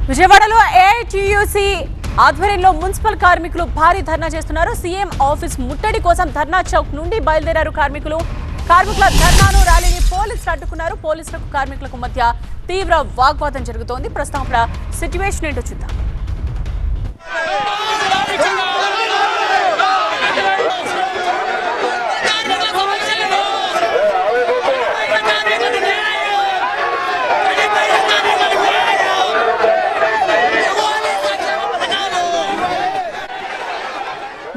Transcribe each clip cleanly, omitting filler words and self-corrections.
విజయవాడలో ఏఐటీయూసీ ఆధ్వర్యంలో మున్సిపల్ కార్మికులు భారీ ధర్నా చేస్తున్నారు. సీఎం ఆఫీస్ ముట్టడి కోసం ధర్నా చౌక్ నుండి బయలుదేరారు కార్మికుల ధర్నాను ర్యాలీని పోలీసులు అడ్డుకున్నారు. పోలీసులకు కార్మికులకు మధ్య తీవ్ర వాగ్వాదం జరుగుతోంది. ప్రస్తుతం అక్కడ సిట్యుయేషన్ ఏంటో చూద్దాం.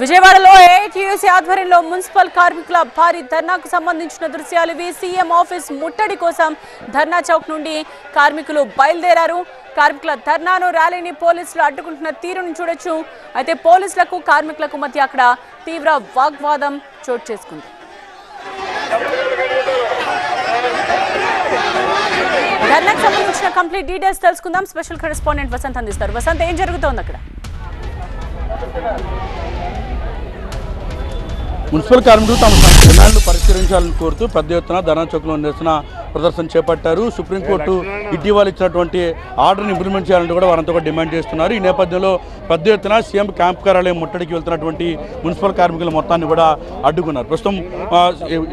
విజయవాడలో ఏఐటీయూసీ ఆధ్వర్యంలో మున్సిపల్ కార్మికుల భారీ ధర్నాకు సంబంధించిన దృశ్యాలు ఇవి. సీఎం ఆఫీస్ ముట్టడి కోసం ధర్నా చౌక్ నుండి కార్మికులు బయలుదేరారు. కార్మికుల ధర్నాను ర్యాలీని పోలీసులు అడ్డుకుంటున్న తీరును చూడొచ్చు. అయితే పోలీసులకు కార్మికులకు మధ్య అక్కడ తీవ్ర వాగ్వాదం చోటు చేసుకుంది. ధర్నాకు సంబంధించిన కంప్లీట్ డీటెయిల్స్ తెలుసుకుందాం. స్పెషల్ కరెస్పాండెంట్ వసంత్ అందిస్తారు. వసంత్, ఏం జరుగుతోంది అక్కడ? మున్సిపల్ కార్మికులు తమ డిమాండ్లు పరిష్కరించాలని కోరుతూ పెద్ద ఎత్తున ధర్నా చౌక్లో నిరసన ప్రదర్శన చేపట్టారు. సుప్రీంకోర్టు ఇటీవల ఇచ్చినటువంటి ఆర్డర్ని ఇంప్లిమెంట్ చేయాలని కూడా వారంతా కూడా డిమాండ్ చేస్తున్నారు. ఈ నేపథ్యంలో పెద్ద ఎత్తున సీఎం క్యాంప్ కార్యాలయం ముట్టడికి వెళ్తున్నటువంటి మున్సిపల్ కార్మికుల మొత్తాన్ని కూడా అడ్డుకున్నారు. ప్రస్తుతం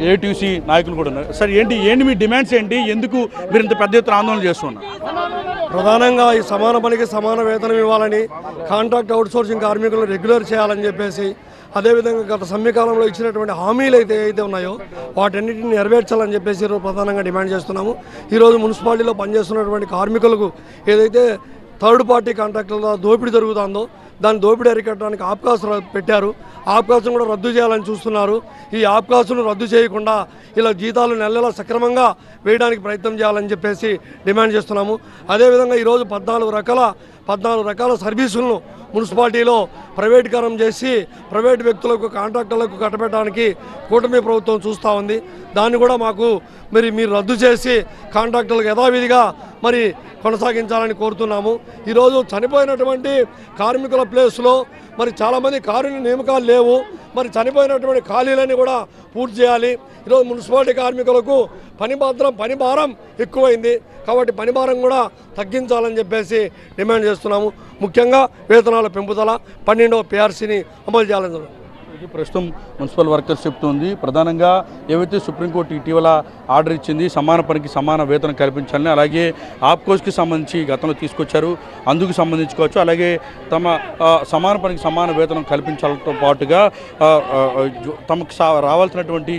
ఏఐటీయూసీ నాయకులు కూడా ఉన్నారు. సార్, ఏంటి మీ డిమాండ్స్ ఏంటి? ఎందుకు మీరు ఇంత పెద్ద ఎత్తున ఆందోళన చేస్తున్నారు? ప్రధానంగా ఈ సమాన పనికి సమాన వేతనం ఇవ్వాలని, కాంట్రాక్ట్ అవుట్సోర్సింగ్ కార్మికులను రెగ్యులర్ చేయాలని చెప్పేసి, అదేవిధంగా గత సమ్మెకాలంలో ఇచ్చినటువంటి హామీలు ఏదైతే ఉన్నాయో వాటన్నిటిని నెరవేర్చాలని చెప్పేసి ఈరోజు ప్రధానంగా డిమాండ్ చేస్తున్నాము. ఈరోజు మున్సిపాలిటీలో పనిచేస్తున్నటువంటి కార్మికులకు ఏదైతే థర్డ్ పార్టీ కాంట్రాక్టుల దోపిడీ జరుగుతుందో దాన్ని దోపిడీ అరికట్టడానికి ఆప్కాస్ పెట్టారు. ఆప్కాస్ను కూడా రద్దు చేయాలని చూస్తున్నారు. ఈ ఆప్కాస్ను రద్దు చేయకుండా ఇలా జీతాలు నెలలా సక్రమంగా వేయడానికి ప్రయత్నం చేయాలని చెప్పేసి డిమాండ్ చేస్తున్నాము. అదేవిధంగా ఈరోజు 14 రకాల సర్వీసులను మున్సిపాలిటీలో ప్రైవేటీకరణం చేసి ప్రైవేటు వ్యక్తులకు కాంట్రాక్టర్లకు కట్టబెట్టడానికి కూటమి ప్రభుత్వం చూస్తూ ఉంది. దాన్ని కూడా మీరు రద్దు చేసి కాంట్రాక్టర్లకు యథావిధిగా కొనసాగించాలని కోరుతున్నాము. ఈరోజు చనిపోయినటువంటి కార్మికుల ప్లేస్లో చాలామంది కారుణ్య నియామకాలు లేవు. చనిపోయినటువంటి ఖాళీలని కూడా పూర్తి చేయాలి. ఈరోజు మున్సిపాలిటీ కార్మికులకు పని భారం ఎక్కువైంది కాబట్టి పని భారం కూడా తగ్గించాలని చెప్పేసి డిమాండ్ చేస్తున్నాము. ముఖ్యంగా వేతనాల పెంపుదల, 12వ PRCని అమలు చేయాలని ప్రస్తుతం మున్సిపల్ వర్కర్స్ చెప్తుంది. ప్రధానంగా ఏవైతే సుప్రీంకోర్టు ఇటీవల ఆర్డర్ ఇచ్చింది సమాన పనికి సమాన వేతనం కల్పించాలని, అలాగే ఆప్కోస్కి సంబంధించి గతంలో తీసుకొచ్చారు, అందుకు సంబంధించుకోవచ్చు, అలాగే తమ సమాన పనికి సమాన వేతనం కల్పించాలతో పాటుగా తమకు రావాల్సినటువంటి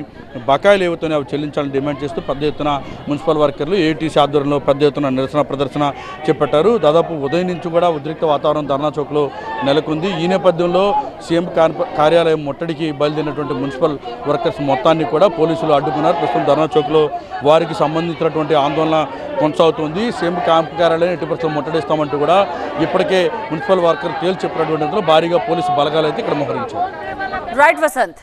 బకాయిలు ఏవైతే అవి చెల్లించాలని డిమాండ్ చేస్తూ పెద్ద ఎత్తున మున్సిపల్ వర్కర్లు ఏఐటీసీ ఆధ్వర్యంలో పెద్ద ఎత్తున నిరసన ప్రదర్శన చేపట్టారు. దాదాపు ఉదయం నుంచి కూడా ఉద్రిక్త వాతావరణం ధర్నా చౌక్లో నెలకొంది. ఈ నేపథ్యంలో సీఎం కార్యాలయం ముట్టడికి బయలుదేరినటువంటి మున్సిపల్ వర్కర్స్ మొత్తాన్ని కూడా పోలీసులు అడ్డుకున్నారు. ప్రస్తుతం ధర్నా చౌక్లో వారికి సంబంధించినటువంటి ఆందోళన కొనసాగుతుంది. సీఎం క్యాంప్ కార్యాలయం ఎట్టి పరిస్థితుల్లో ముట్టడిస్తామంటూ కూడా ఇప్పటికే మున్సిపల్ వర్కర్ తేల్చి చెప్పినటువంటి భారీగా పోలీసు బలగాలు అయితే ఇక్కడ మోహరించారు. రైట్ వసంత్.